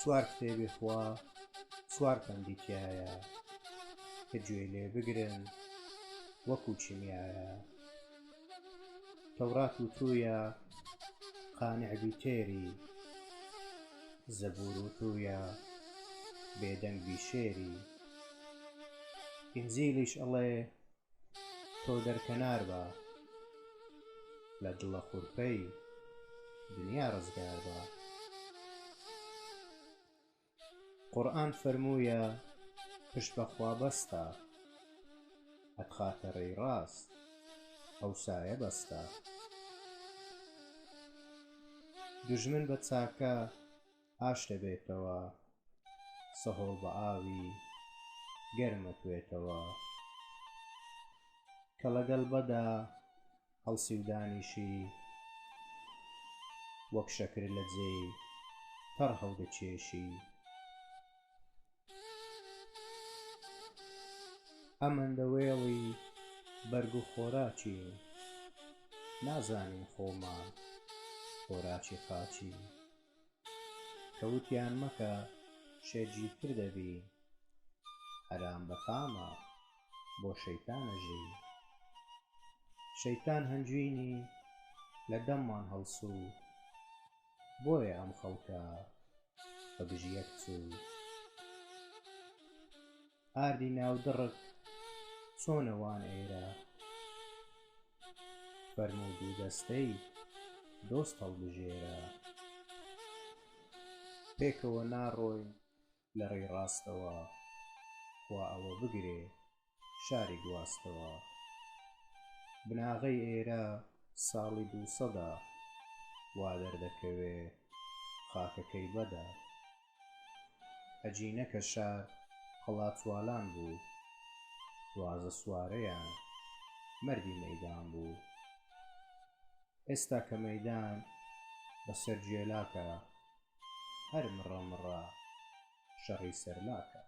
سوار کتێبی خوا سوار پەندی تایە، کە گوێ لێ بگرن وەکو چیمیایە. تەورات وتوویە قانیع بی تێری، زەبوور وتوویە بێدەنگ بی شێری. ئینجیلیش ئەڵێ تۆ دەرکەنار بە، لە دڵە خوورپەی دنیا ڕزگار بە. قورئان فەرموویە پشت بەخوا بەستە، ئەتخاتە ڕێی ڕاست ئەو سایە بەستە. دوژمن بە چاکە ئاش دەبێتەوە، سەهۆڵ بە ئاوی گەرمەتوێتەوە. کە لەگەڵ بەدا هەڵسی و دانیشی، وەک شەکر لە جێی تەڕ هەڵدەکێشی. ئەمەندەوێڵی بەرگ و خۆراکین، نازانین خۆمان خۆراکی خاچین. کە وتیان مەکە شێرگیرتر دەبین، حەرام بەتامە بۆ شەیتانەژی. شەیتان هەنجوینی لە دەممان هەڵسوو، بۆیە ئەم خەڵکە بە بژیەک چوو. ئاردی ناودڕک چۆنە وان ئێرە، فەرموو دوو دەستەی دۆست هەڵبژێرە. پێکەوە ناڕۆین لە ڕێی ڕاستەوە، خوا ئەوە بگرێ شاری گواستەوە. بناغەی ئێرە ساڵی 200 وا دەردەکەوێ خاکەکەی بەدە. ئەجینەکە شار هەڵاتوالان بوو، 12 سوارەیان مەردی مەیدان بوو. ئێستا کە مەیدان بەسەر جێلاکە، هەر مڕە مڕە شەڕی سەرلاکە.